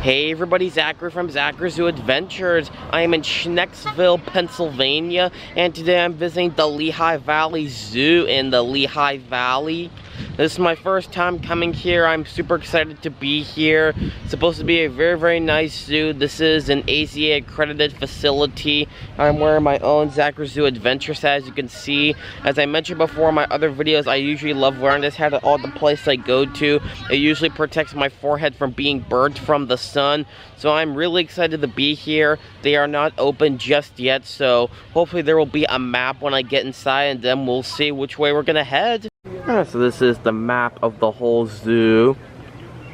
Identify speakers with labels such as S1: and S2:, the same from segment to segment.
S1: Hey everybody, Zachary from Zachary Zoo Adventures. I am in Schnecksville, Pennsylvania, and today I'm visiting the Lehigh Valley Zoo in the Lehigh Valley. This is my first time coming here. I'm super excited to be here. It's supposed to be a very nice zoo. This is an AZA accredited facility. I'm wearing my own Zachary Zoo Adventures hat, as you can see. As I mentioned before in my other videos, I usually love wearing this hat at all the places I go to. It usually protects my forehead from being burnt from the sun. So I'm really excited to be here. They are not open just yet, so hopefully there will be a map when I get inside, and then we'll see which way we're gonna head. So this is the map of the whole zoo.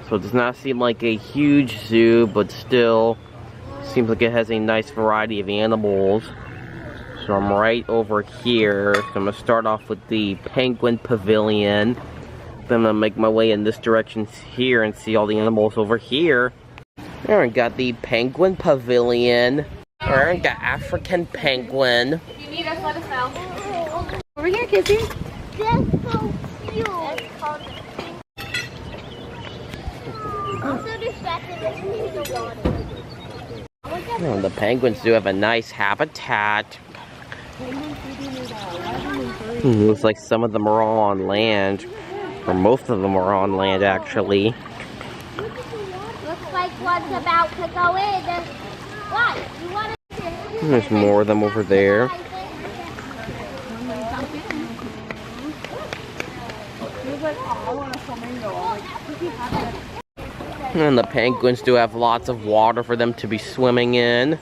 S1: So it does not seem like a huge zoo, but still seems like it has a nice variety of animals. So I'm right over here. So I'm gonna start off with the penguin pavilion. Then I'm gonna make my way in this direction here and see all the animals over here. There, we got the penguin pavilion. Alright, we got African penguin.
S2: If you need us, let us know. Over here, Kissy. That's so cute. Also
S1: Oh, the penguins do have a nice habitat. Looks like some of them are all on land. Or most of them are on land, actually.
S2: Looks like one's about to go in. What? You want to...
S1: There's more of them over there. And the penguins do have lots of water for them to be swimming in.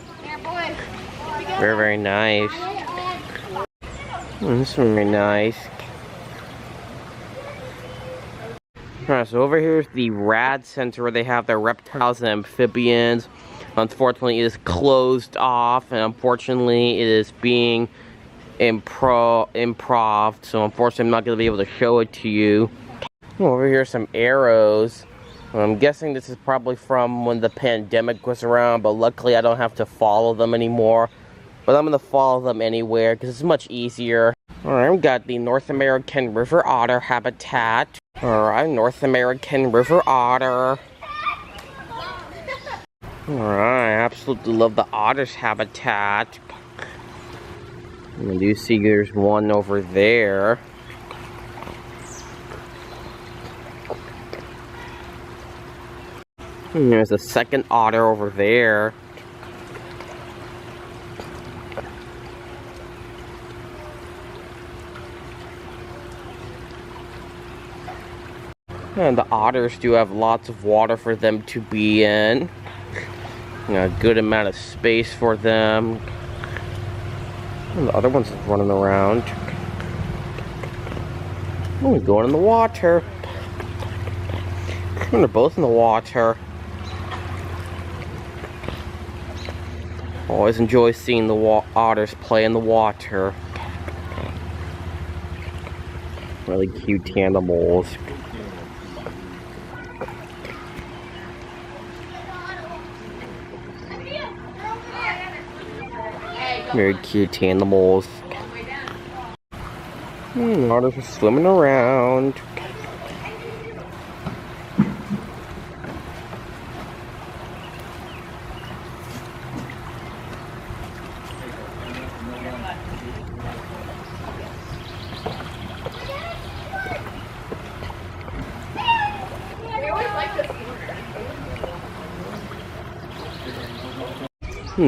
S1: Very nice. This is very nice. Alright, so over here is the rad center where they have their reptiles and amphibians. Unfortunately, it is closed off, and unfortunately, it is being improved. So unfortunately, I'm not going to be able to show it to you. Over here are some arrows. I'm guessing this is probably from when the pandemic was around, but luckily I don't have to follow them anymore. But I'm going to follow them anywhere because it's much easier. Alright, we got the North American river otter habitat. Alright, North American river otter. Alright, I absolutely love the otter's habitat. And you see there's one over there. And there's a second otter over there. And the otters do have lots of water for them to be in. A good amount of space for them. And the other one's running around. Oh, going in the water. And they're both in the water. Always enjoy seeing the otters play in the water. Really cute animals. Very cute animals. Otters are swimming around.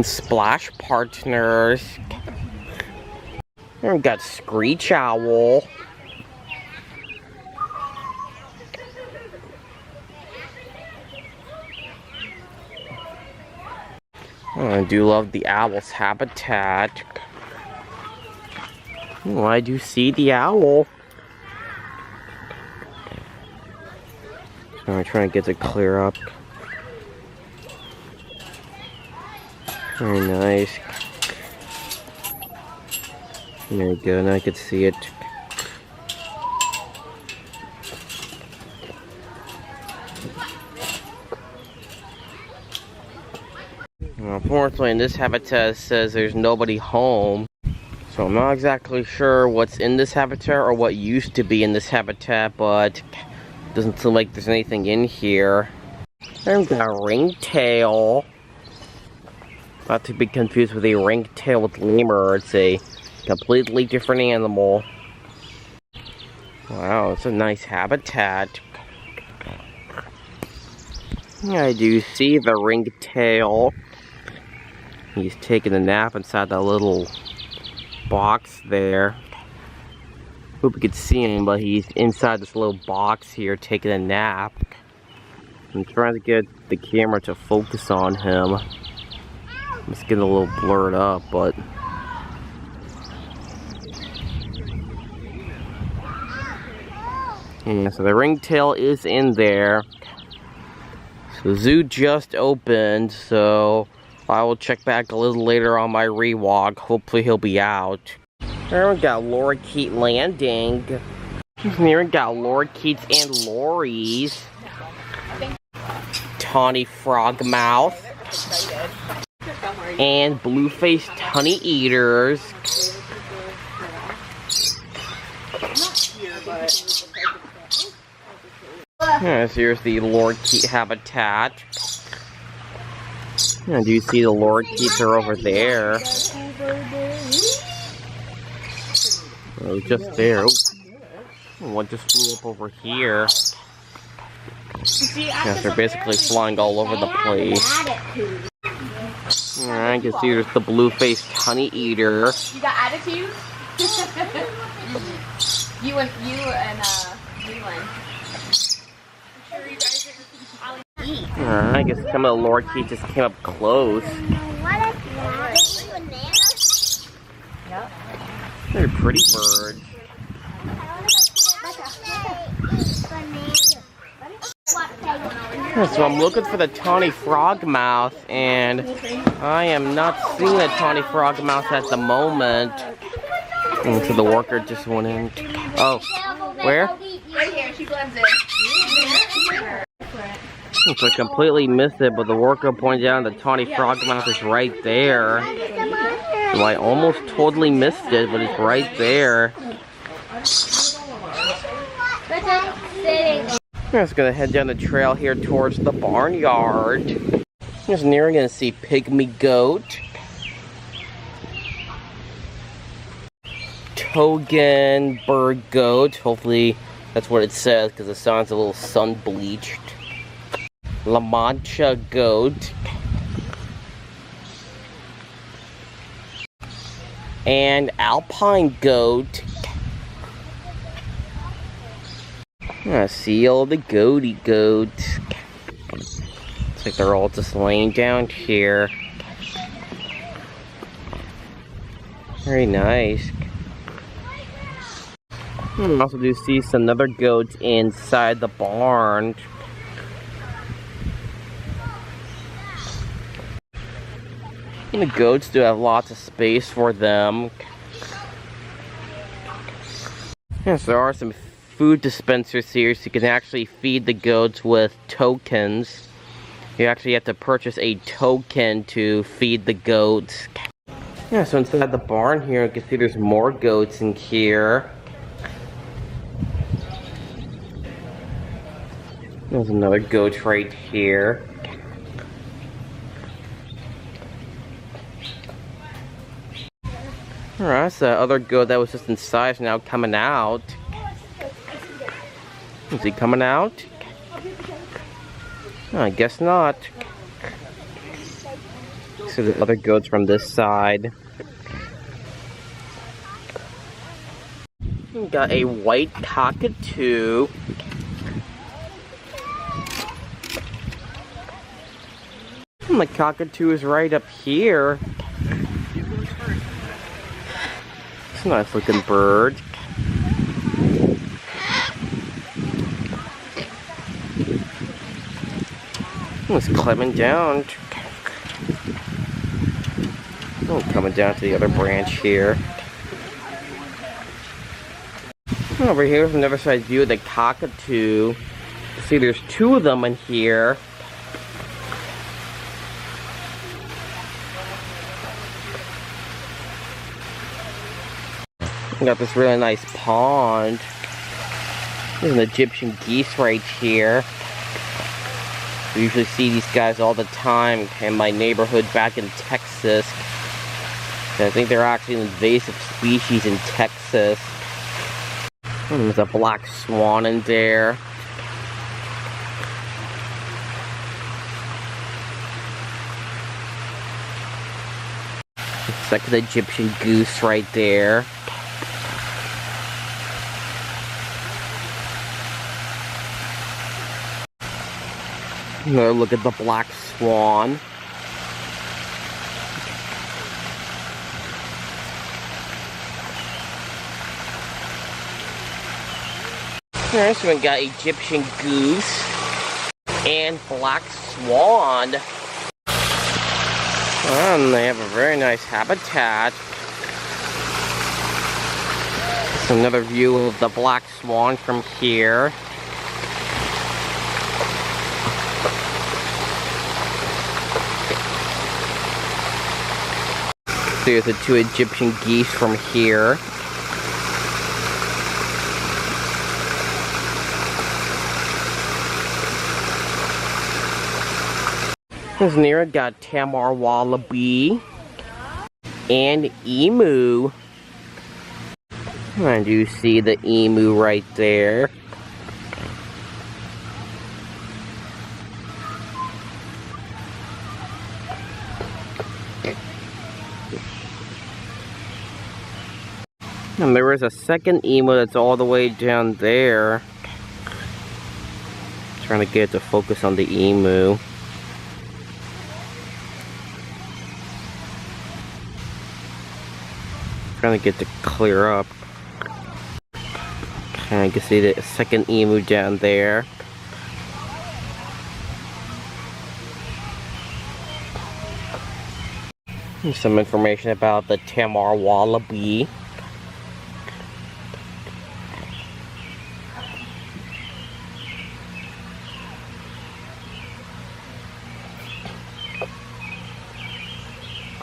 S1: Splash partners. And we got Screech Owl. Oh, I do love the owl's habitat. Oh, I do see the owl. I'm trying to get it clear up. Very nice. There you go, now I can see it. Unfortunately, in this habitat it says there's nobody home. So I'm not exactly sure what's in this habitat or what used to be in this habitat, but it doesn't seem like there's anything in here. I've got a ringtail. Not to be confused with a ringtailed lemur. It's a completely different animal. Wow, it's a nice habitat. I do see the ringtail. He's taking a nap inside that little box there. Hope you could see him, but he's inside this little box here taking a nap. I'm trying to get the camera to focus on him. It's getting a little blurred up, but... yeah, so the ringtail is in there. So the zoo just opened, so I will check back a little later on my rewalk. Hopefully he'll be out. There we got Lorikeet landing. Here we got Lorikeets and lories. Tawny frogmouth. And blue-faced honey eaters. Yes, here's the Lorikeet habitat. And do you see the Lorikeets are over there? Oh, just there. Oh, one just flew up over here. Yes, they're basically flying all over the place. Alright, you can see there's the blue-faced honey eater.
S3: You got attitude? you and Leland.
S1: Alright, I guess some of the Lorikeet just came up close.
S3: Yep.
S1: They're pretty birds. So I'm looking for the tawny frogmouth, and I am not seeing the tawny frogmouth at the moment. And so the worker just went in. Oh, where?
S3: Right here, she blends in.
S1: So I completely missed it, but the worker pointed out the tawny frogmouth is right there. So I almost totally missed it, but it's right there. I'm just gonna head down the trail here towards the barnyard. Just near, we're gonna see pygmy goat, Togan bird goat. Hopefully that's what it says because the sound's a little sun bleached. La Mancha goat. And alpine goat. I see all the goaty goats. Looks like they're all just laying down here. Very nice. I also do see some other goats inside the barn. And the goats do have lots of space for them. Yes, there are some food dispensers here, so you can actually feed the goats with tokens. You actually have to purchase a token to feed the goats. Yeah, so inside the barn here, you can see there's more goats in here. There's another goat right here. Alright, that's the other goat that was just inside is now coming out. Is he coming out? Oh, I guess not. So the other goats from this side. We got a white cockatoo. The cockatoo is right up here. It's a nice looking bird. It's climbing down. Oh, coming down to the other branch here. Over here's another side view of the cockatoo. See, there's two of them in here. We got this really nice pond. There's an Egyptian geese right here. I usually see these guys all the time in my neighborhood back in Texas. I think they're actually an invasive species in Texas. There's a black swan in there. It's like an Egyptian goose right there. Another look at the black swan. Alright, so we got Egyptian goose and black swan. And they have a very nice habitat. It's another view of the black swan from here. There's the two Egyptian geese from here. This near it got Tamar wallaby and emu. And you see the emu right there. And there is a second emu that's all the way down there. Trying to get it to focus on the emu. Trying to get to clear up. And you can see the second emu down there. Here's some information about the Tamar wallaby.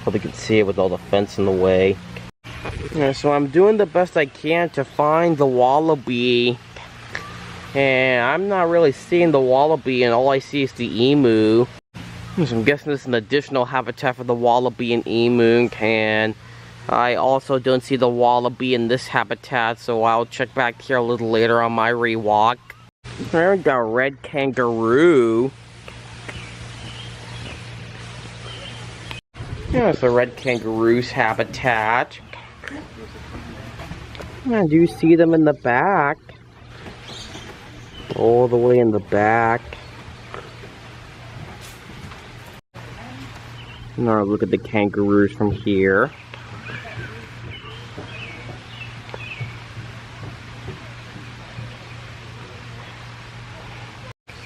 S1: Hope you can see it with all the fence in the way. Yeah, so I'm doing the best I can to find the wallaby, and I'm not really seeing the wallaby, and all I see is the emu. So I'm guessing this is an additional habitat for the wallaby and emu, and I also don't see the wallaby in this habitat, so I'll check back here a little later on my rewalk. There we got red kangaroo. Yeah, it's a red kangaroo's habitat. I do see them in the back. All the way in the back. Now look at the kangaroos from here.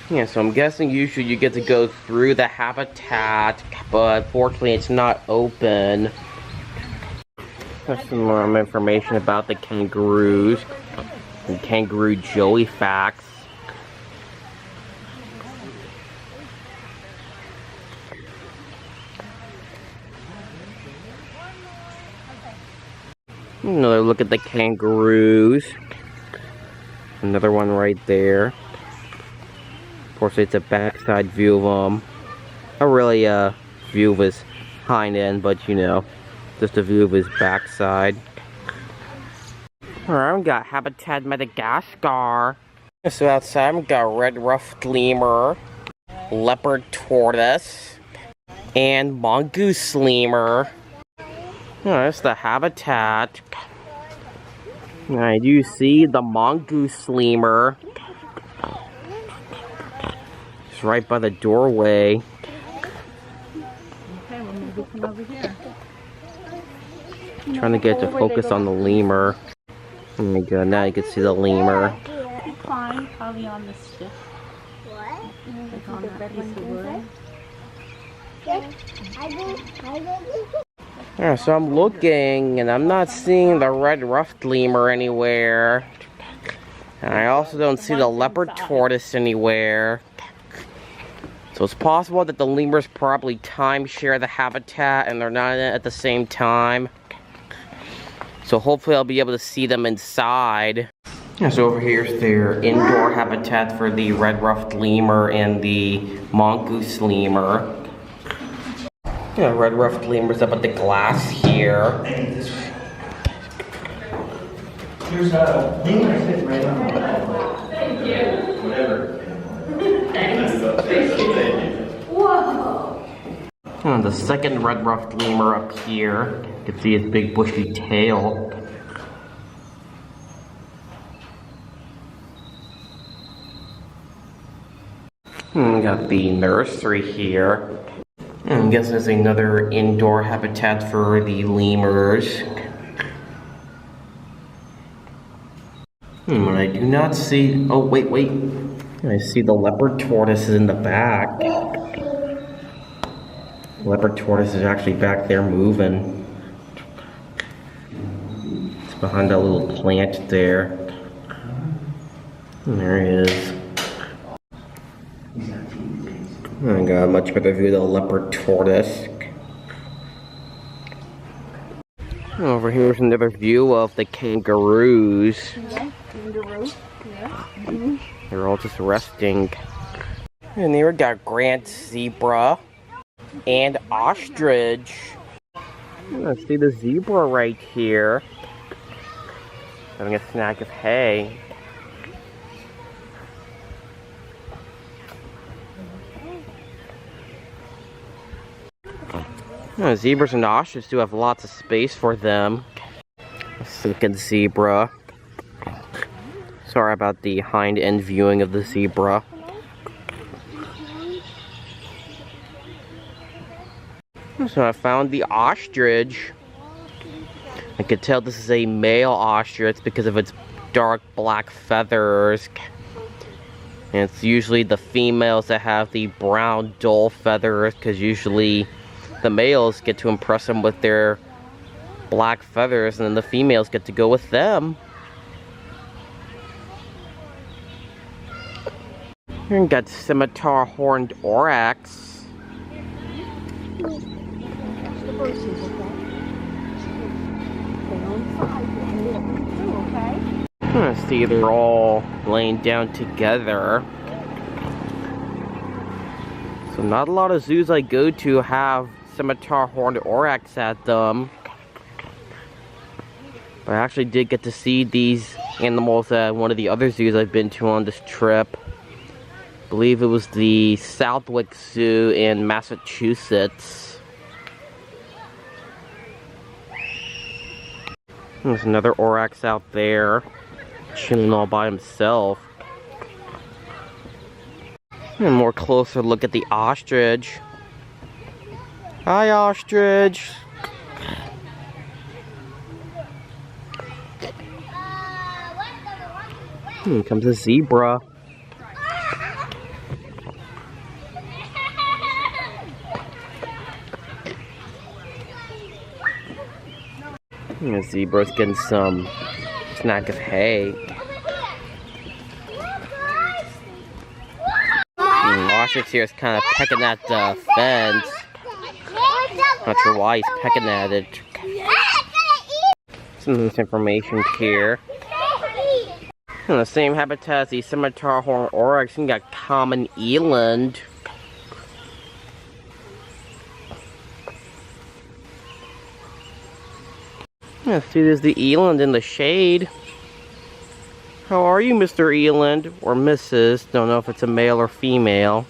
S1: Yeah, so I'm guessing usually you get to go through the habitat, but fortunately it's not open. There's some more information about the kangaroos and kangaroo joey facts. Another look at the kangaroos. Another one right there. Of course, it's a backside view of them. Not really a view of his hind end, but you know, just a view of his backside. Alright, we got Habitat Madagascar. So outside we got red-ruffed lemur, leopard tortoise, and mongoose lemur. That's the habitat. I do see the mongoose lemur. It's right by the doorway.
S3: Okay, well maybe come over here.
S1: Trying to get to focus on the lemur. There we go, now you can see the lemur.
S3: Fine, probably on the stick.
S2: What?
S3: Like on that piece of wood.
S1: Yeah, so I'm looking and I'm not seeing the red-ruffed lemur anywhere. And I also don't see the leopard tortoise anywhere. So it's possible that the lemurs probably timeshare the habitat and they're not in it at the same time. So hopefully I'll be able to see them inside. Yeah, so over here's their indoor habitat for the red-ruffed lemur and the mongoose lemur. Yeah, red-ruffed lemur's up at the glass here.
S4: There's a lemur sitting right on the wall. Thank you. Whatever.
S2: Whoa!
S1: And the second red-ruffed lemur up here. You can see his big bushy tail. We got the nursery here. And I guess there's another indoor habitat for the lemurs. But I do not see... Oh, wait. I see the leopard tortoise in the back. Leopard tortoise is actually back there moving. It's behind that little plant there. And there he is. I got a much better view of the leopard tortoise. Over here's another view of the kangaroos.
S3: Yeah, kangaroo. Yeah.
S1: They're all just resting. And here we got grand zebra and ostrich. Let's see the zebra right here. Having a snack of hay. Zebras and ostriches do have lots of space for them. Let's look at the zebra. Sorry about the hind end viewing of the zebra. So I found the ostrich. I could tell this is a male ostrich because of its dark black feathers. And it's usually the females that have the brown dull feathers, because usually the males get to impress them with their black feathers, and then the females get to go with them. Here we got scimitar horned oryx. Let's see, they're all laying down together. So not a lot of zoos I go to have scimitar horned oryx at them. But I actually did get to see these animals at one of the other zoos I've been to on this trip. I believe it was the Southwick Zoo in Massachusetts. There's another oryx out there, chilling all by himself. And a more closer look at the ostrich. Hi, ostrich. Here comes a zebra. And the zebra's getting some snack of hay. And ostrich here is kind of pecking at the fence. Not sure why he's pecking at it. Some loose information here. In the same habitat as the scimitar horned oryx, you got common eland. Let's see, there's the eland in the shade. How are you, Mr. Eland? Or Mrs. Don't know if it's a male or female.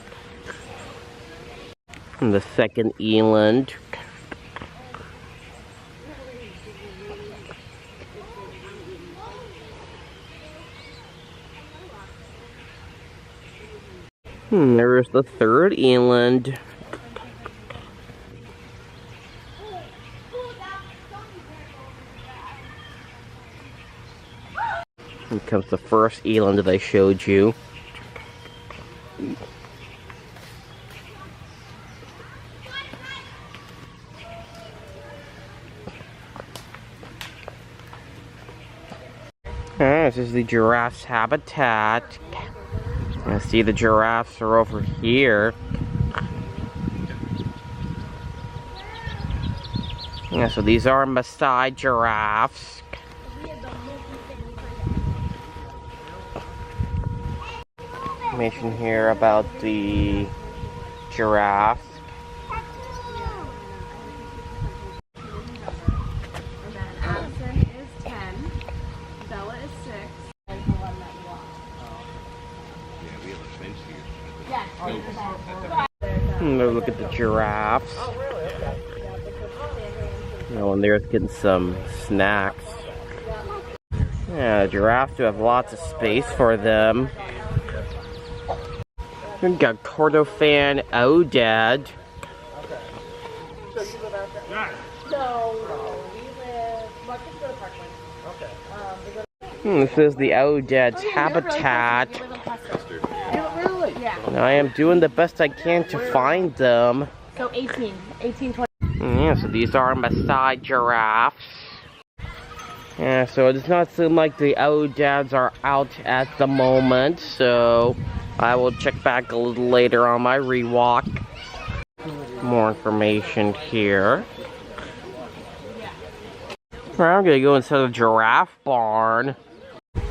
S1: And the second eland. There's the third eland. Here comes the first eland that I showed you. This is the giraffe's habitat. See, the giraffes are over here. Yeah, so these are Maasai giraffes. information here about the giraffes.
S3: Allison is 10. Bella is 6.
S1: Look at the giraffes. Oh, and there's getting some snacks. Yeah, the giraffes do have lots of space for them. We've got Kordofan Odad. This is the Odad's habitat. And I am doing the best I can to find them.
S3: So 18, 20.
S1: Yeah, so these are Maasai giraffes. Yeah, so it does not seem like the Odads are out at the moment, so I will check back a little later on my rewalk. More information here. Alright, I'm gonna go inside the giraffe barn.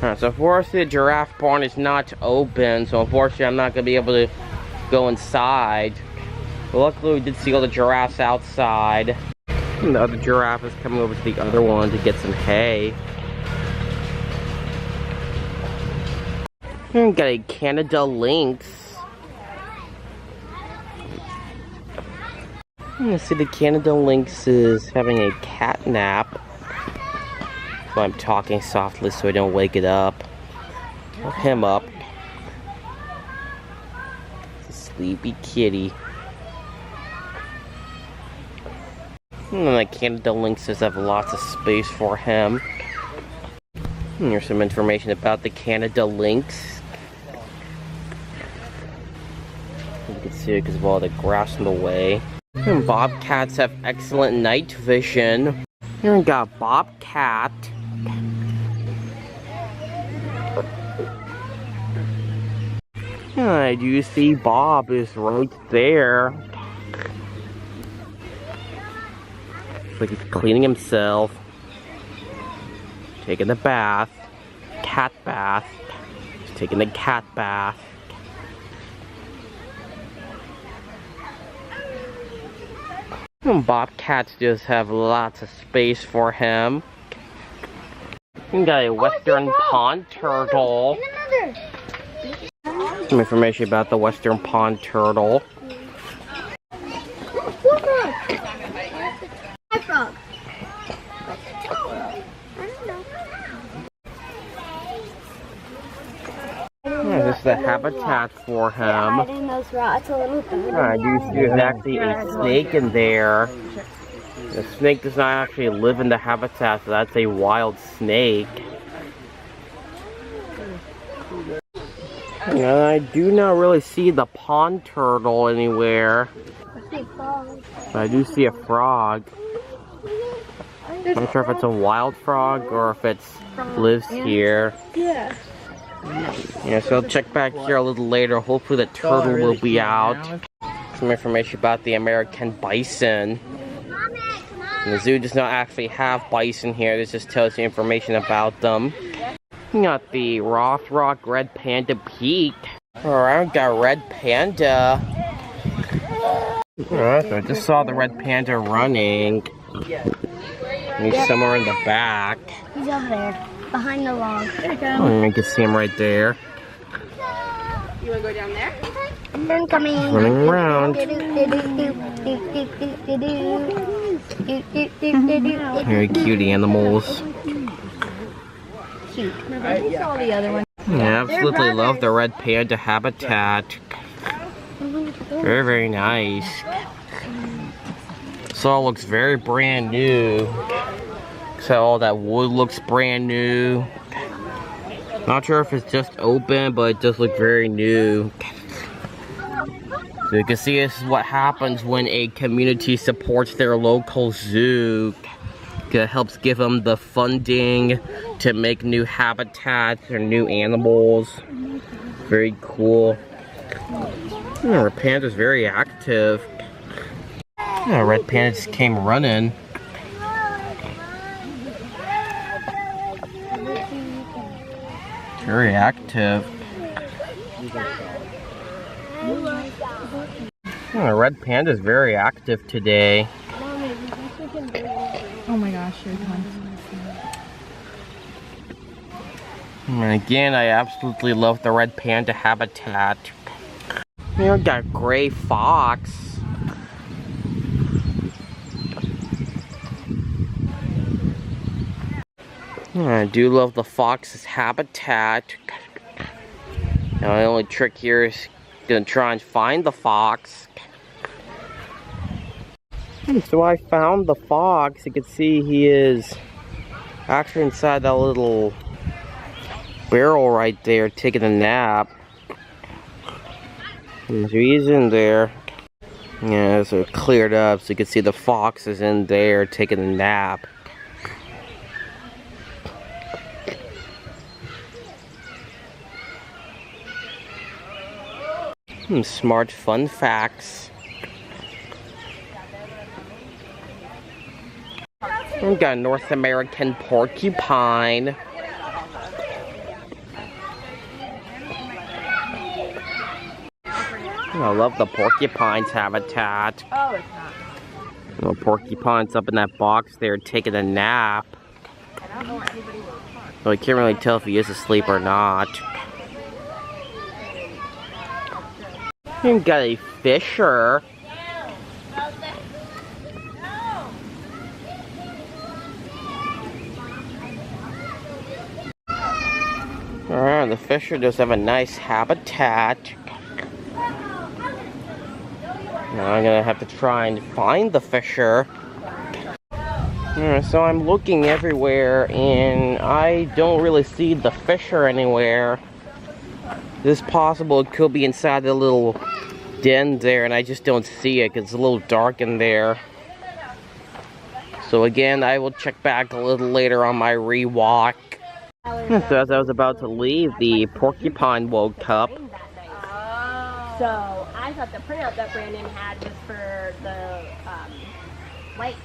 S1: Alright, so unfortunately the giraffe barn is not open, so unfortunately I'm not gonna be able to go inside. But luckily we did see all the giraffes outside. And the other giraffe is coming over to the other one to get some hay. And got a Canada lynx. You see the Canada lynx is having a cat nap. So I'm talking softly so I don't wake it up. Or him up. It's a sleepy kitty. And the Canada lynxes have lots of space for him. And here's some information about the Canada lynx. You can see it because of all the grass in the way. And bobcats have excellent night vision. Here we got bobcat. I do see Bob is right there. Looks like he's cleaning himself. Taking the bath. Cat bath. He's taking the cat bath. And bobcats just have lots of space for him. We got a western pond turtle. Some information about the western pond turtle. This is the habitat for him. I do see there's actually a snake in there. The snake does not actually live in the habitat, so that's a wild snake. And I do not really see the pond turtle anywhere. But I do see a frog. I'm not sure if it's a wild frog or if it lives here. Yeah, so I'll check back here a little later. Hopefully the turtle will be out. Some information about the American bison. And the zoo does not actually have bison here. This just tells you information about them. We got the Rothrock Red Panda Peak. Alright, we got Red Panda. Alright, so I just saw the Red Panda running. And he's somewhere in the back.
S2: He's over there, behind the log. There you go.
S1: Oh, you can see him right there.
S3: You want to go down there?
S2: I'm coming.
S1: Running around. Very cute animals.
S2: Cute.
S3: I saw the other one.
S1: I absolutely love the red panda habitat. Very, very nice. This all looks very brand new. So all that wood looks brand new. Not sure if it's just open, but it does look very new. So you can see this is what happens when a community supports their local zoo. It helps give them the funding to make new habitats or new animals. Very cool. Red Panda's very active. Red Panda just came running. Very active. Oh, red panda is very active today.
S3: Oh my gosh, here it comes.
S1: And again, I absolutely love the red panda habitat. Here we got gray fox. I do love the fox's habitat. Now the only trick here is gonna try and find the fox. So I found the fox. You can see he is actually inside that little barrel right there, taking a nap. And so he's in there. Yeah, so it cleared up so you can see the fox is in there taking a nap. Smart fun facts. We got a North American porcupine. I love the porcupine's habitat.
S3: Oh, it's not.
S1: The porcupine's up in that box there taking a nap.
S3: I don't know where anybody will park.
S1: So I can't really tell if he is asleep or not. We got a fisher. Alright, the fisher does have a nice habitat. Now I'm gonna have to try and find the fisher. Alright, so I'm looking everywhere and I don't really see the fisher anywhere. It's possible it could be inside the little den there and I just don't see it because it's a little dark in there. So again, I will check back a little later on my rewalk. So as I was about to leave, the porcupine woke up.
S3: So I thought the printout that Brandon had was for the white.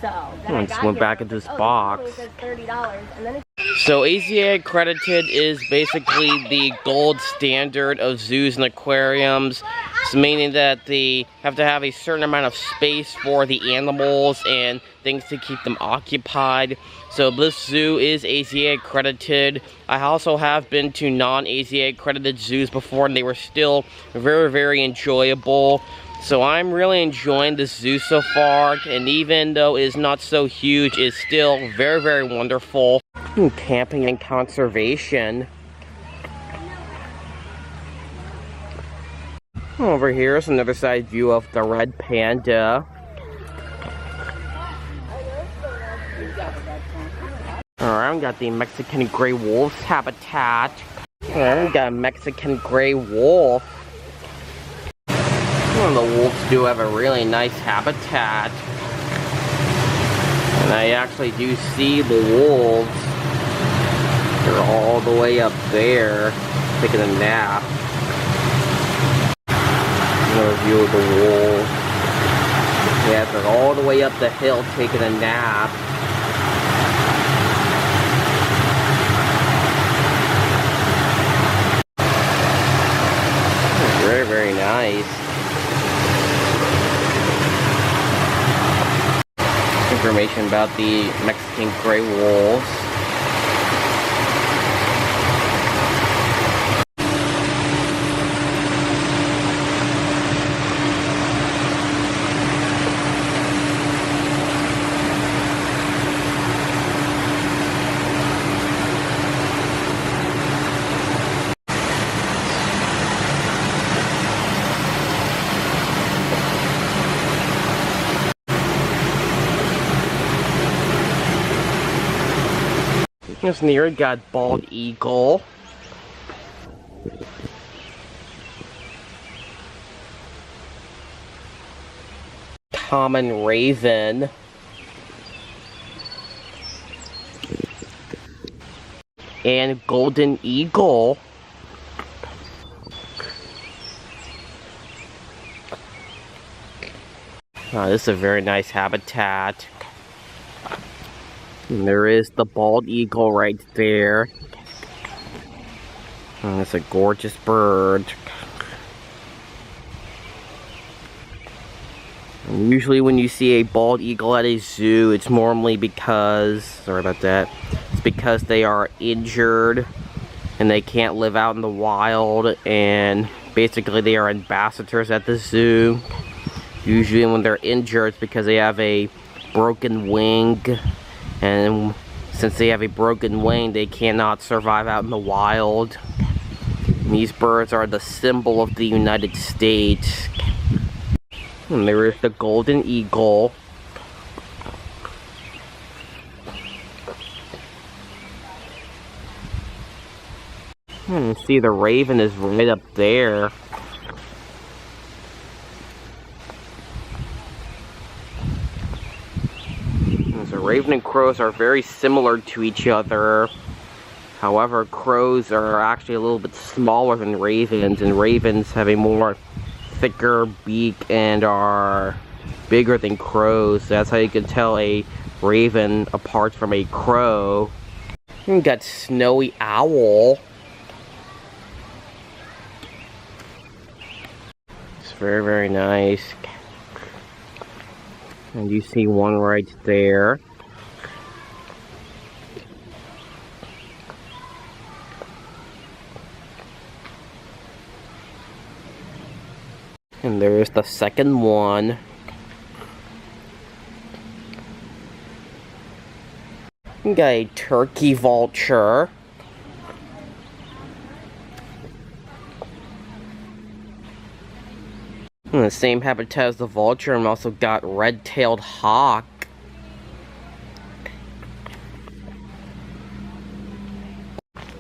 S3: So then I
S1: just went back into this box.
S3: It says $30, and then
S1: So AZA accredited is basically the gold standard of zoos and aquariums. So meaning that they have to have a certain amount of space for the animals and things to keep them occupied. So this zoo is AZA accredited. I also have been to non-AZA accredited zoos before and they were still very, very enjoyable. So I'm really enjoying this zoo so far, and even though it is not so huge, it's still very, very wonderful. Camping and conservation. Over here is another side view of the red panda. Alright, we got the Mexican gray wolf's habitat. Alright, we got a Mexican gray wolf. The wolves do have a really nice habitat. And I actually do see the wolves. They're all the way up there, taking a nap. Another view of the wolves. Yeah, they're all the way up the hill taking a nap. Very, very nice. Information about the Mexican gray wolves. Just near it got bald eagle. Common raven. And golden eagle. Oh, this is a very nice habitat. And there is the bald eagle right there. And it's a gorgeous bird. And usually when you see a bald eagle at a zoo, it's normally because, sorry about that, it's because they are injured and they can't live out in the wild, and basically they are ambassadors at the zoo. Usually when they're injured, it's because they have a broken wing, and since they have a broken wing, they cannot survive out in the wild. And these birds are the symbol of the United States. And there is the golden eagle. And see, the raven is right up there. So raven and crows are very similar to each other. However, crows are actually a little bit smaller than ravens, and ravens have a more thicker beak and are bigger than crows. That's how you can tell a raven apart from a crow. We got snowy owl. It's very, very nice. And you see one right there. And there's the second one. We got a turkey vulture. In the same habitat as the vulture, and also got red-tailed hawk.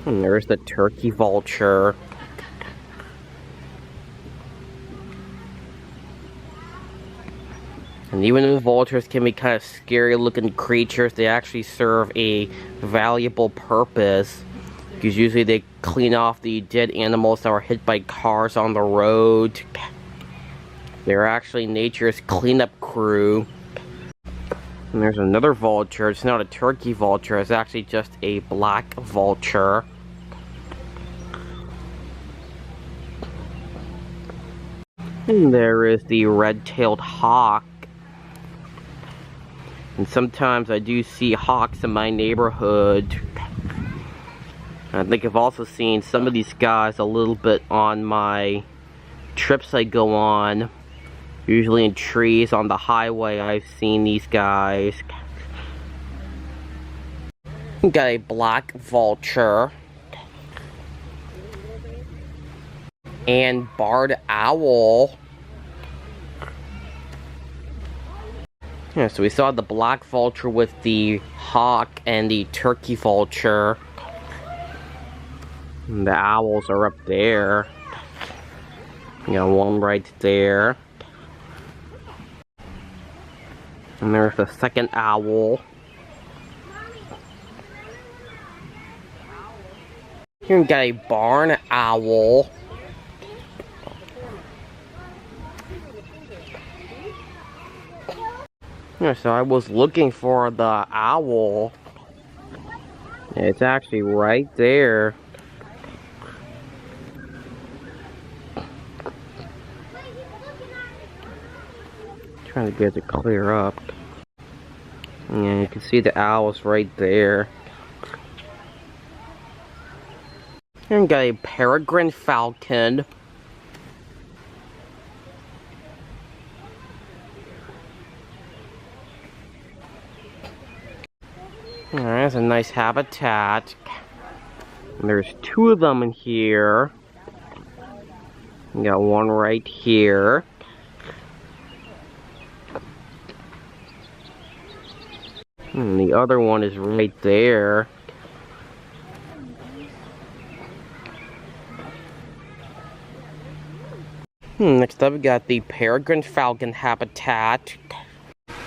S1: And there's the turkey vulture. And even though vultures can be kind of scary looking creatures, they actually serve a valuable purpose. Because usually they clean off the dead animals that were hit by cars on the road. They're actually nature's cleanup crew. And there's another vulture. It's not a turkey vulture, it's actually just a black vulture. And there is the red-tailed hawk. And sometimes I do see hawks in my neighborhood. I think I've also seen some of these guys a little bit on my trips I go on. Usually in trees on the highway, I've seen these guys. We got a black vulture. And barred owl. Yeah, so we saw the black vulture with the hawk and the turkey vulture. And the owls are up there. You got one right there. And there's the second owl. Here we got a barn owl. Yeah, so I was looking for the owl. It's actually right there. Trying to get it to clear up. Yeah, you can see the owls right there. And got a peregrine falcon. Alright, that's a nice habitat. And there's two of them in here. We got one right here. And the other one is right there. Next up we got the peregrine falcon habitat.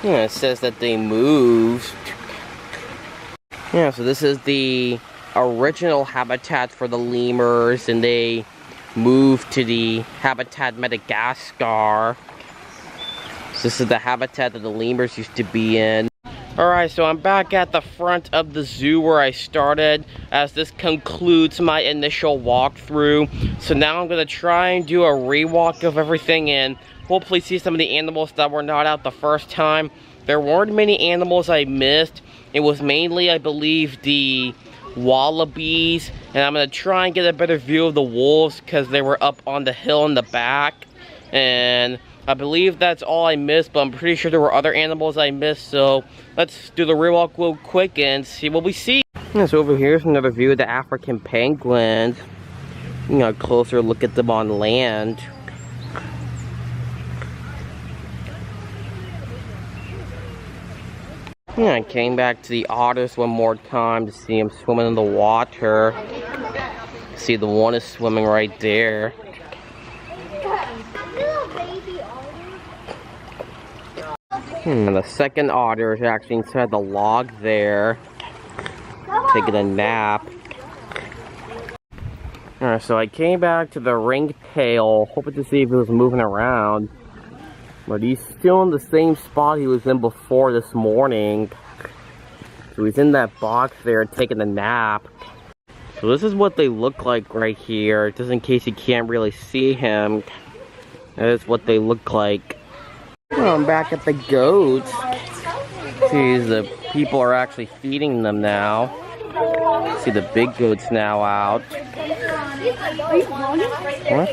S1: Yeah, it says that they moved. Yeah, so this is the original habitat for the lemurs, and they moved to the habitat Madagascar. So this is the habitat that the lemurs used to be in. Alright, so I'm back at the front of the zoo where I started, as this concludes my initial walkthrough. So now I'm going to try and do a rewalk of everything and hopefully see some of the animals that were not out the first time. There weren't many animals I missed. It was mainly, I believe, the wallabies, and I'm going to try and get a better view of the wolves because they were up on the hill in the back. And I believe that's all I missed, but I'm pretty sure there were other animals I missed, so let's do the rewalk real quick and see what we see. Yeah, so over here's another view of the African penguins. You know, a closer look at them on land. Yeah, I came back to the otters one more time to see them swimming in the water. See, the one is swimming right there. And the second otter is actually inside the log there, taking a nap. Alright, so I came back to the ringtail, hoping to see if he was moving around. But he's still in the same spot he was in before this morning. So he's in that box there taking a nap. So this is what they look like right here, just in case you can't really see him. That is what they look like. Well, I'm back at the goats. See, the people are actually feeding them now. See the big goats now out. What?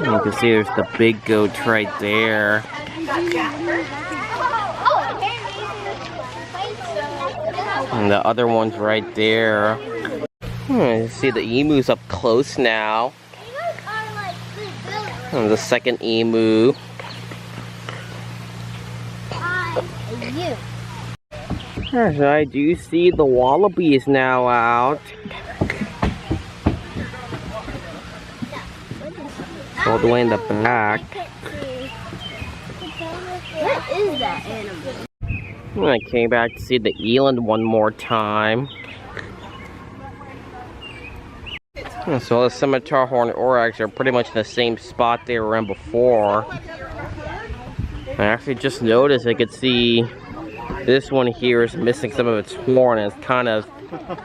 S1: You can see there's the big goats right there. And the other one's right there. You see the emus up close now. And the second emu. So I do see the wallabies now out. All the way in the back.
S2: What is that animal?
S1: And I came back to see the eland one more time. So all the scimitar horned oryx are pretty much in the same spot they were in before. I actually just noticed I could see this one here is missing some of its horn and it's kind of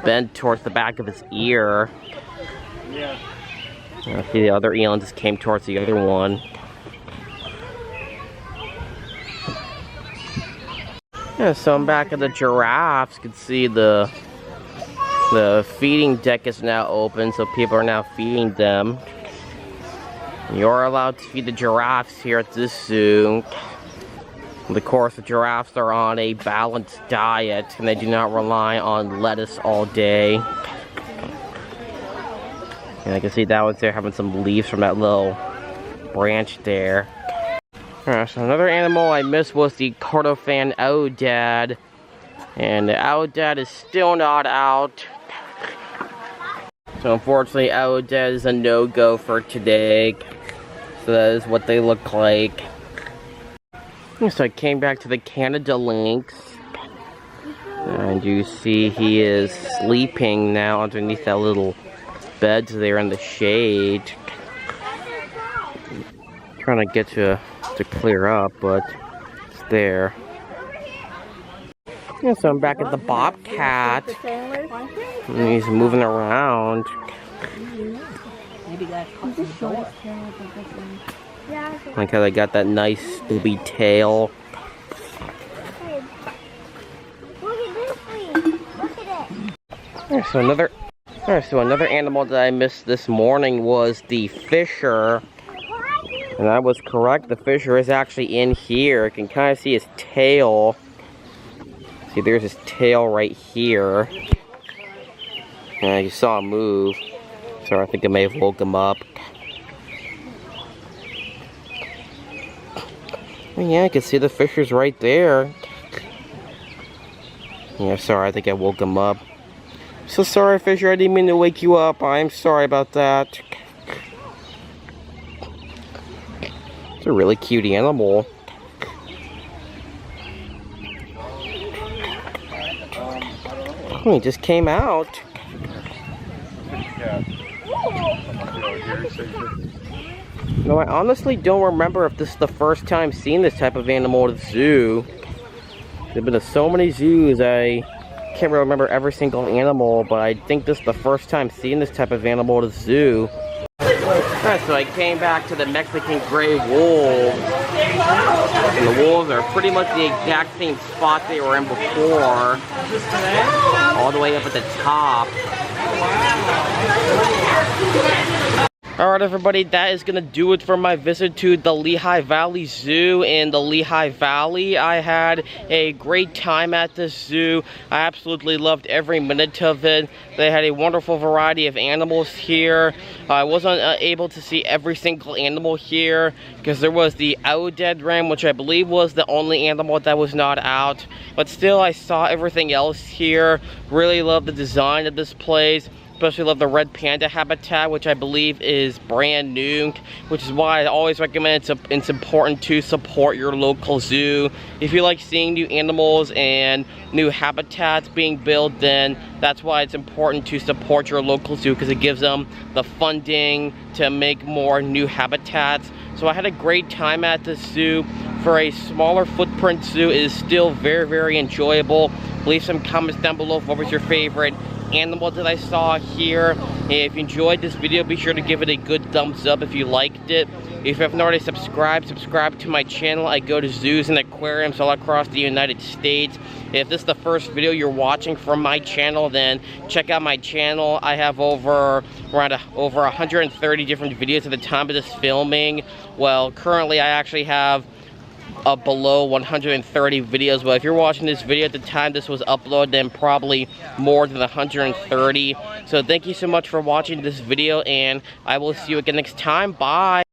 S1: bent towards the back of its ear. I see the other eland just came towards the other one. Yeah, so I'm back at the giraffes. You can see the feeding deck is now open, so people are now feeding them. You're allowed to feed the giraffes here at this zoo. And of course, the giraffes are on a balanced diet, and they do not rely on lettuce all day. And I can see that one's there having some leaves from that little branch there. Alright, so another animal I missed was the Kordofan Aoudad. And the Aoudad is still not out. So unfortunately, Aoudad is a no-go for today. So that is what they look like. So I came back to the Canada lynx. And you see he is sleeping now underneath that little bed there in the shade. Trying to get to clear up, but it's there. Yeah, so I'm back at the bobcat. And he's moving around. Like how they got that nice stubby tail.
S2: Look at this thing. Look at it.
S1: Yeah, so another animal that I missed this morning was the fisher. And I was correct, the fisher is actually in here. You can kind of see his tail. See, there's his tail right here. Yeah, you saw him move. So I think I may have woke him up. And yeah, I can see the fisher's right there. Yeah, sorry, I think I woke him up. So sorry, fisher, I didn't mean to wake you up. I'm sorry about that. It's a really cute animal. Oh, he just came out. No, I honestly don't remember if this is the first time seeing this type of animal at a zoo. There have been so many zoos, I can't really remember every single animal, but I think this is the first time seeing this type of animal at a zoo. Alright, so I came back to the Mexican gray wolves. And the wolves are pretty much the exact same spot they were in before. All the way up at the top. Alright everybody, that is going to do it for my visit to the Lehigh Valley Zoo in the Lehigh Valley. I had a great time at this zoo. I absolutely loved every minute of it. They had a wonderful variety of animals here. I wasn't able to see every single animal here because there was the Outdead ram, which I believe was the only animal that was not out. But still, I saw everything else here. Really love the design of this place. Especially love the red panda habitat, which I believe is brand new, which is why I always recommend it's important to support your local zoo. If you like seeing new animals and new habitats being built, then that's why it's important to support your local zoo, because it gives them the funding to make more new habitats. So I had a great time at this zoo. For a smaller footprint zoo, it is still very, very enjoyable. Leave some comments down below of what was your favorite animal that I saw here. And if you enjoyed this video, be sure to give it a good thumbs up if you liked it. If you haven't already subscribe to my channel. I go to zoos and aquariums all across the United States. If this is the first video you're watching from my channel, then check out my channel. I have over 130 different videos at the time of this filming. Well, currently I actually have below 130 videos, but if you're watching this video at the time this was uploaded, then probably more than 130. So thank you so much for watching this video, and I will see you again next time. Bye.